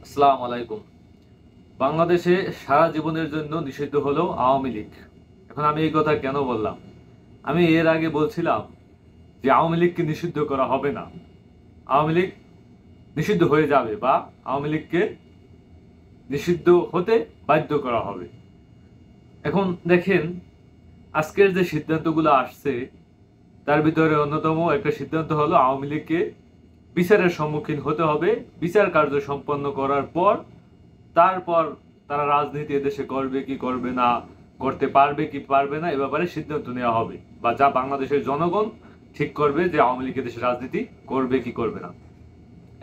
আসসালামু আলাইকুম। বাংলাদেশে সারা জীবনের জন্য নিষিদ্ধ হলো আওয়ামী লীগ। এখন আমি এই কথা কেন বললাম? আমি এর আগে বলছিলাম যে আওয়ামী লীগকে নিষিদ্ধ করা হবে না। আওয়ামী লীগ নিষিদ্ধ হয়ে যাবে বা আওয়ামী লীগকে নিষিদ্ধ হতে বাধ্য করা হবে। এখন দেখেন, আজকের যে সিদ্ধান্তগুলো আসছে তার ভিতরে অন্যতম একটা সিদ্ধান্ত হলো আওয়ামী লীগকে বিচারের সম্মুখীন হতে হবে। বিচার কার্য সম্পন্ন করার পর তারপর তারা রাজনীতি এদেশে করবে কি করবে না, করতে পারবে কি পারবে না, এ ব্যাপারে সিদ্ধান্ত নেওয়া হবে বা যা বাংলাদেশের জনগণ ঠিক করবে যে আওয়ামী লীগ এদেশে রাজনীতি করবে কি করবে না।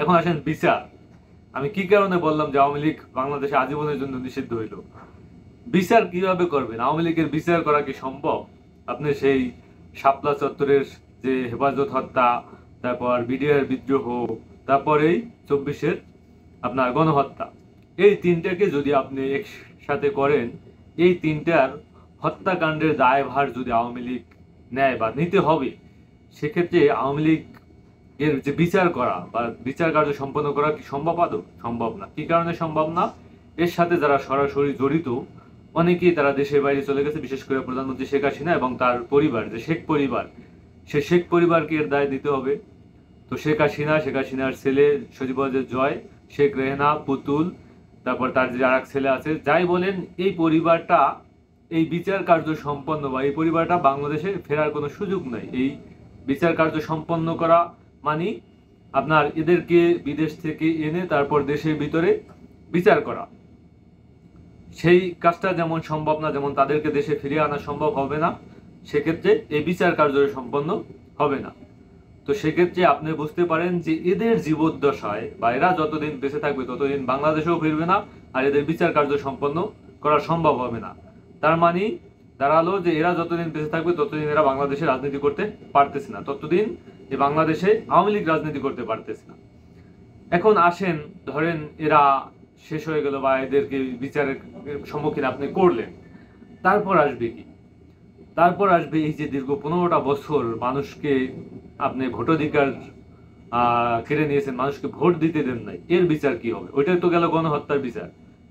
এখন আসেন বিচার। আমি কি কারণে বললাম যে আওয়ামী লীগ বাংলাদেশে আজীবনের জন্য নিষিদ্ধ হইল? বিচার কিভাবে করবেন? আওয়ামী লীগের বিচার করা কি সম্ভব? আপনি সেই শাপলা চত্বরের যে হেফাজত হত্যা, তারপর বিডিআর বিদ্রোহ, তারপরেই 24-এর আপনার গণহত্যা, এই তিনটাকে যদি আপনি একসাথে করেন, এই তিনটার হত্যাকাণ্ডের দায়ভার যদি আওয়ামী লীগ নেয় বা নিতে হবে, সেক্ষেত্রে আওয়ামী লীগ এর যে বিচার করা বা বিচার কার্য সম্পন্ন করা কি সম্ভব? আদৌ সম্ভব না। কি কারণে সম্ভব না? এর সাথে যারা সরাসরি জড়িত অনেকেই তারা দেশের বাইরে চলে গেছে, বিশেষ করে প্রধানমন্ত্রী শেখ হাসিনা এবং তার পরিবার, যে শেখ পরিবার, সে শেখ পরিবারকে এর দায় দিতে হবে। তো শেখ হাসিনা, শেখ হাসিনার ছেলে সজীব জয়, শেখ রেহেনা, পুতুল, তারপর তার যে আরেক ছেলে আছে, যাই বলেন, এই পরিবারটা এই বিচার কার্য সম্পন্ন বা এই পরিবারটা বাংলাদেশে ফেরার কোনো সুযোগ নাই। এই বিচার কার্য সম্পন্ন করা মানে আপনার এদেরকে বিদেশ থেকে এনে তারপর দেশের ভিতরে বিচার করা। সেই কাজটা যেমন সম্ভব না, যেমন তাদেরকে দেশে ফিরিয়ে আনা সম্ভব হবে না, সেক্ষেত্রে এই বিচার কার্য সম্পন্ন হবে না। তো সেক্ষেত্রে আপনি বুঝতে পারেন যে এদের জীবদ্দশায় বা এরা যতদিন বেঁচে থাকবে ততদিন বাংলাদেশেও ফিরবে না, আর এদের বিচার কার্য সম্পন্ন করা সম্ভব হবে না। তার মানে দাঁড়ালো যে এরা যতদিন বেঁচে থাকবে ততদিন এরা বাংলাদেশে রাজনীতি করতে পারতেছে না, ততদিন এই বাংলাদেশে আওয়ামী লীগ রাজনীতি করতে পারতেছে না। এখন আসেন, ধরেন এরা শেষ হয়ে গেল বা এদেরকে বিচারের সম্মুখীন আপনি করলেন, তারপর আসবে কি? তারপর আসবে এই যে দীর্ঘ 15টা বছর মানুষকে আপনি ভোটাধিকার কেড়ে নিয়েছেন, মানুষকে ভোট দিতে দেন নাই, এর বিচার কি হবে? ওইটাই তো গেল গণহত্যার বিচার।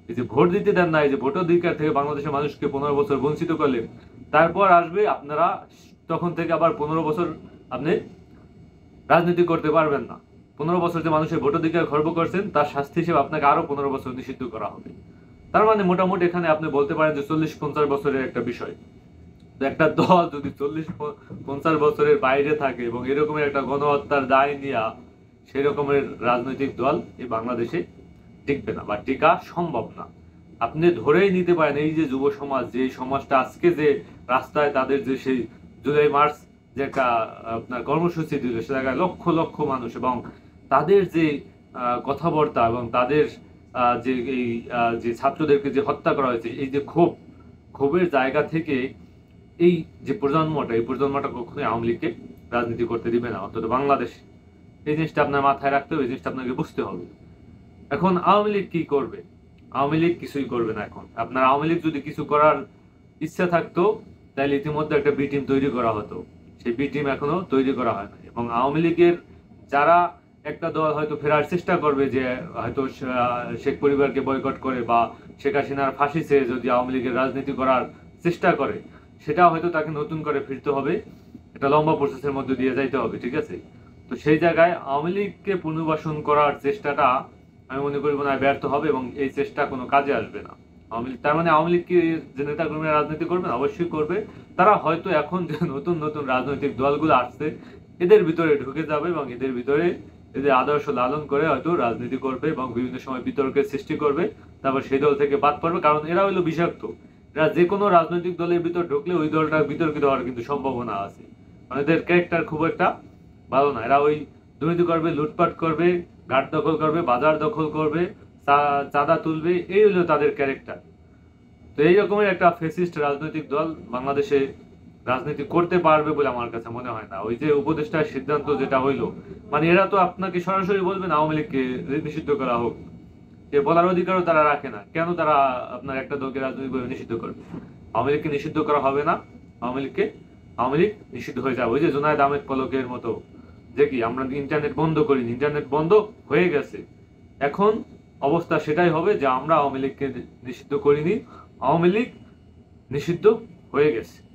এই যে ভোট দিতে দেন নাই, যে ভোটাধিকার থেকে বাংলাদেশের মানুষকে 15 বছর বঞ্চিত করলেন, তারপর আসবে আপনারা তখন থেকে আবার 15 বছর আপনি রাজনীতি করতে পারবেন না। 15 বছর যে মানুষের ভোটাধিকার খর্ব করছেন, তার শাস্তি হিসেবে আপনাকে আরো 15 বছর নিষিদ্ধ করা হবে। তার মানে মোটামুটি এখানে আপনি বলতে পারেন যে 40-50 বছরের একটা বিষয়। একটা দল যদি 40-50 বছরের বাইরে থাকে এবং এরকমের একটা গণহত্যার দায় নিয়ে সেই রকমের রাজনৈতিক দল এই বাংলাদেশে টিকবে না বা টিকা সম্ভব না। আপনি ধরেই নিতে পারেন এই যে যুব সমাজ, যে সমাজটা আজকে যে রাস্তায় তাদের যে সেই জুলাই মার্চ যে একটা আপনার কর্মসূচি দিল, সে জায়গায় লক্ষ লক্ষ মানুষ, এবং তাদের যে কথাবার্তা এবং তাদের যে এই যে ছাত্রদেরকে যে হত্যা করা হয়েছে, এই যে ক্ষোভের জায়গা থেকে এই যে প্রজন্মটা, এই প্রজন্মটা কখনোই আওয়ামী লীগকে রাজনীতি করতে দিবে না, অন্তত বাংলাদেশে। এই জিনিসটা আপনার মাথায় রাখতে হবে, এই জিনিসটা আপনাকে বুঝতে হবে। এখন আওয়ামী লীগ কি করবে? আওয়ামী লীগ কিছুই করবে না। এখন আপনার আওয়ামী লীগ যদি কিছু করার ইচ্ছা থাকতো, তাহলে ইতিমধ্যে একটা বি টিম তৈরি করা হতো। সেই বি টিম এখনো তৈরি করা হয় না, এবং আওয়ামী লীগের যারা একটা দল হয়তো ফেরার চেষ্টা করবে, যে হয়তো শেখ পরিবারকে বয়কট করে বা শেখ হাসিনার ফাঁসি চেয়ে যদি আওয়ামী লীগের রাজনীতি করার চেষ্টা করে, সেটা হয়তো তাকে নতুন করে ফিরতে হবে, একটা লম্বা প্রসেসের মধ্যে দিয়ে যাইতে হবে, ঠিক আছে? তো সেই জায়গায় আওয়ামী লীগকে পুনর্বাসন করার চেষ্টাটা আমি মনে করি মনে হয় ব্যর্থ হবে, এবং এই চেষ্টা কোনো কাজে আসবে না। আওয়ামী লীগ, তার মানে আওয়ামী লীগ কি যে নেতাকর্মীরা রাজনীতি করবে না? অবশ্যই করবে। তারা হয়তো এখন যে নতুন নতুন রাজনৈতিক দলগুলো আসছে, এদের ভিতরে ঢুকে যাবে এবং এদের ভিতরে এদের আদর্শ লালন করে হয়তো রাজনীতি করবে এবং বিভিন্ন সময় বিতর্কের সৃষ্টি করবে, তারপর সেই দল থেকে বাদ পড়বে। কারণ এরা হলো বিষাক্ত। এরা যে কোনো রাজনৈতিক দলের ভিতর ঢুকলে ওই দলটা বিতর্কিত হওয়ার কিন্তু সম্ভাবনা আছে। মানে এদের ক্যারেক্টার খুব একটা ভালো না। এরা ওই দুর্নীতি করবে, লুটপাট করবে, ঘাট দখল করবে, বাজার দখল করবে, চাঁদা তুলবে, এই হলো তাদের ক্যারেক্টার। তো এই রকমের একটা ফেসিস্ট রাজনৈতিক দল বাংলাদেশে রাজনীতি করতে পারবে বলে আমার কাছে মনে হয় না। ওই যে উপদেষ্টার সিদ্ধান্ত যেটা হইলো, মানে এরা তো আপনাকে সরাসরি বলবেন আওয়ামী লীগকে নিষিদ্ধ করা হোক, যে বলার অধিকারও তারা রাখে না। কেন তারা আপনার একটা দলকে রাজনৈতিকভাবে নিষিদ্ধ করবে? আওয়ামী লীগকে নিষিদ্ধ করা হবে না। আওয়ামী লীগ নিষিদ্ধ হয়ে যাবে। ওই যে জুনায়েদ আহমেদ পলকের মতো, যে কি আমরা ইন্টারনেট বন্ধ করিনি, ইন্টারনেট বন্ধ হয়ে গেছে। এখন অবস্থা সেটাই হবে যে আমরা আওয়ামী লীগকে নিষিদ্ধ করিনি, আওয়ামী লীগ নিষিদ্ধ হয়ে গেছে।